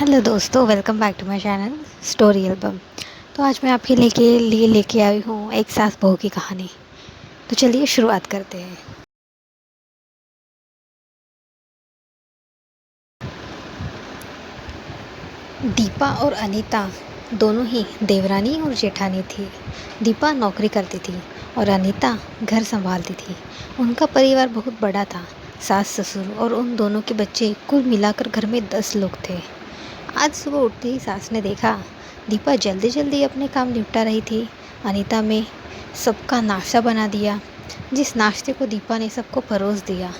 Hello दोस्तों, welcome back to my channel story album. तो आज मैं आपके लिए लेके आई हूँ एक सास बहू की कहानी। तो चलिए शुरुआत करते हैं। दीपा और अनीता दोनों ही देवरानी और जेठानी थी। दीपा नौकरी करती थी और अनीता घर संभालती थी। उनका परिवार बहुत बड़ा था। सास ससुर और उन दोनों के बच्चे कुल मिलाकर घर में 10 लोग थे। आज सुबह उठते ही सास ने देखा दीपा जल्दी जल्दी अपने काम निपटा रही थी। अनीता में सबका नाश्ता बना दिया, जिस नाश्ते को दीपा ने सबको परोस दिया।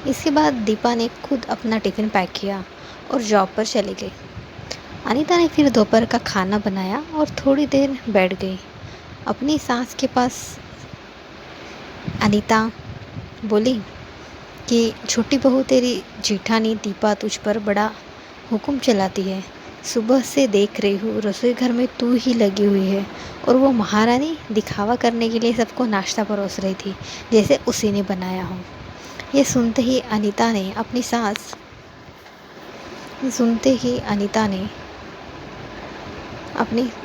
इसके बाद दीपा ने खुद अपना टिफ़िन पैक किया और जॉब पर चली गई। अनीता ने फिर दोपहर का खाना बनाया और थोड़ी देर बैठ गई अपनी सास के पास। अनीता बोली कि छोटी बहू तेरी जेठानी दीपा तुझ पर बड़ा हुक्म चलाती है। सुबह से देख रही हूँ रसोई घर में तू ही लगी हुई है और वो महारानी दिखावा करने के लिए सबको नाश्ता परोस रही थी, जैसे उसी ने बनाया हो। ये सुनते ही अनीता ने अपनी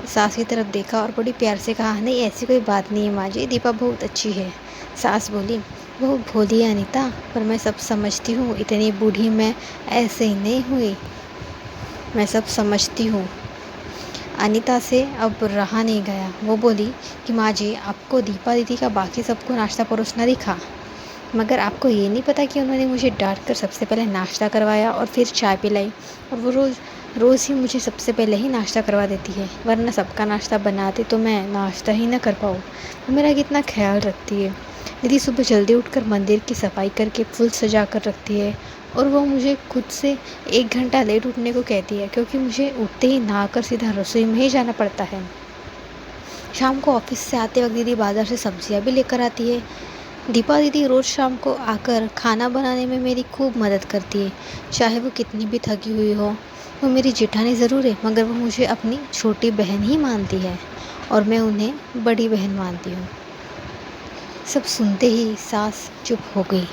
सास की तरफ देखा और बड़ी प्यार से कहा, नहीं ऐसी कोई बात नहीं है माँ जी, दीपा बहुत अच्छी है। सास बोली, वो भोली है अनीता, पर मैं सब समझती हूँ, इतनी बूढ़ी मैं ऐसे ही नहीं हुई, मैं सब समझती हूँ। अनीता से अब रहा नहीं गया। वो बोली कि माँ जी, आपको दीपा दीदी का बाकी सबको नाश्ता परोसना दिखा, मगर आपको ये नहीं पता कि उन्होंने मुझे डांट कर सबसे पहले नाश्ता करवाया और फिर चाय पिलाई, और वो रोज़ ही मुझे सबसे पहले ही नाश्ता करवा देती है, वरना सबका नाश्ता बनाती तो मैं नाश्ता ही ना कर पाऊँ। वो मेरा कितना ख्याल रखती है। दीदी सुबह जल्दी उठकर मंदिर की सफाई करके फूल सजा कर रखती है, और वो मुझे खुद से 1 घंटा लेट उठने को कहती है, क्योंकि मुझे उठते ही नहाकर सीधा रसोई में ही जाना पड़ता है। शाम को ऑफिस से आते वक्त दीदी बाज़ार से सब्जियां भी लेकर आती है। दीपा दीदी रोज़ शाम को आकर खाना बनाने में मेरी खूब मदद करती है, चाहे वो कितनी भी थकी हुई हो। वो मेरी जेठानी ज़रूर है, मगर वो मुझे अपनी छोटी बहन ही मानती है और मैं उन्हें बड़ी बहन मानती हूँ। सब सुनते ही सास चुप हो गई।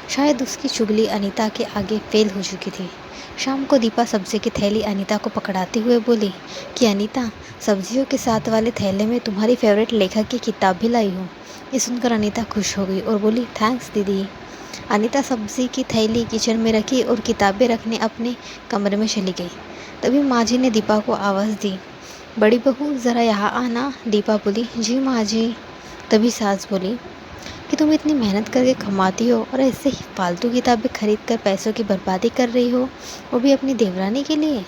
शायद उसकी चुगली अनीता के आगे फेल हो चुकी थी। शाम को दीपा सब्जी की थैली अनीता को पकड़ाते हुए बोली कि अनीता, सब्जियों के साथ वाले थैले में तुम्हारी फेवरेट लेखक की किताब भी लाई हूँ। ये सुनकर अनीता खुश हो गई और बोली, थैंक्स दीदी। अनीता सब्जी की थैली किचन में रखी और किताबें रखने अपने कमरे में चली गई। तभी माँ जी ने दीपा को आवाज़ दी, बड़ी बहू ज़रा यहाँ आना। दीपा बोली, जी माँ जी। तभी सास बोली कि तुम इतनी मेहनत करके कमाती हो और ऐसे ही फालतू किताबें खरीद कर पैसों की बर्बादी कर रही हो, वो भी अपनी देवरानी के लिए।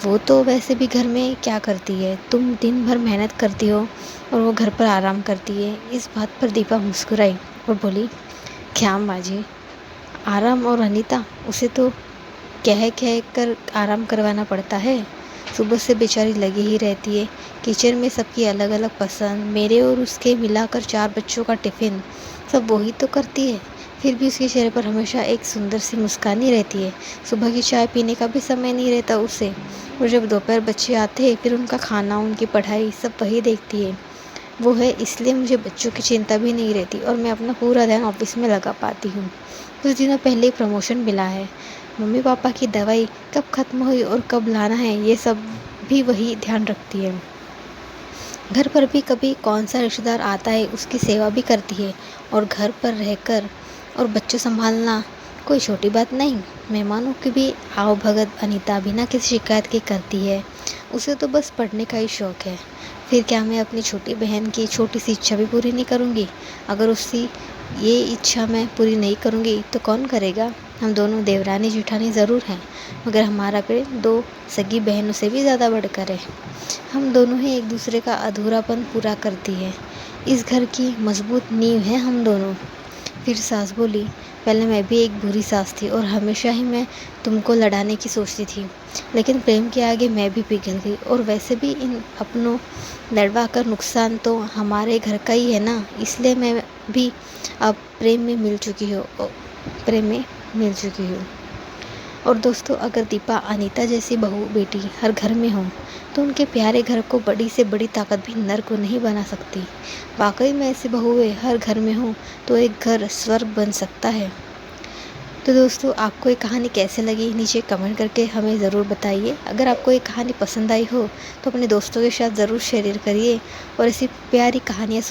वो तो वैसे भी घर में क्या करती है, तुम दिन भर मेहनत करती हो और वो घर पर आराम करती है। इस बात पर दीपा मुस्कुराई और बोली, क्या माँ जी, आराम? और अनीता, उसे तो कह कह कर आराम करवाना पड़ता है। सुबह से बेचारी लगी ही रहती है। किचन में सबकी अलग अलग पसंद, मेरे और उसके मिलाकर 4 बच्चों का टिफ़िन, सब वही तो करती है। फिर भी उसके चेहरे पर हमेशा एक सुंदर सी मुस्कान ही रहती है। सुबह की चाय पीने का भी समय नहीं रहता उसे, और जब दोपहर बच्चे आते हैं फिर उनका खाना, उनकी पढ़ाई सब वही देखती है। वो है, इसलिए मुझे बच्चों की चिंता भी नहीं रहती और मैं अपना पूरा ध्यान ऑफिस में लगा पाती हूँ। कुछ दिनों पहले ही प्रमोशन मिला है। मम्मी पापा की दवाई कब ख़त्म हुई और कब लाना है, ये सब भी वही ध्यान रखती है। घर पर भी कभी कौन सा रिश्तेदार आता है उसकी सेवा भी करती है, और घर पर रहकर और बच्चों संभालना कोई छोटी बात नहीं। मेहमानों की भी आओ भगत अनीता बिना किसी शिकायत के करती है। उसे तो बस पढ़ने का ही शौक़ है। फिर क्या मैं अपनी छोटी बहन की छोटी सी इच्छा भी पूरी नहीं करूँगी? अगर उसकी ये इच्छा मैं पूरी नहीं करूँगी तो कौन करेगा? हम दोनों देवरानी जेठानी ज़रूर हैं, मगर हमारा प्रेम 2 सगी बहनों से भी ज़्यादा बढ़कर है। हम दोनों ही एक दूसरे का अधूरापन पूरा करती है। इस घर की मजबूत नींव है हम दोनों। फिर सास बोली, पहले मैं भी एक बुरी सास थी और हमेशा ही मैं तुमको लड़ाने की सोचती थी, लेकिन प्रेम के आगे मैं भी पिघल गई। और वैसे भी इन अपनों लड़वा कर नुकसान तो हमारे घर का ही है ना, इसलिए मैं भी अब प्रेम में मिल चुकी हूँ। और दोस्तों, अगर दीपा अनीता जैसी बहू बेटी हर घर में हो तो उनके प्यारे घर को बड़ी से बड़ी ताकत भी नर को नहीं बना सकती। वाकई में ऐसी बहुएं हर घर में हो तो एक घर स्वर्ग बन सकता है। तो दोस्तों आपको ये कहानी कैसे लगी नीचे कमेंट करके हमें ज़रूर बताइए। अगर आपको ये कहानी पसंद आई हो तो अपने दोस्तों के साथ ज़रूर शेयर करिए और ऐसी प्यारी कहानियाँ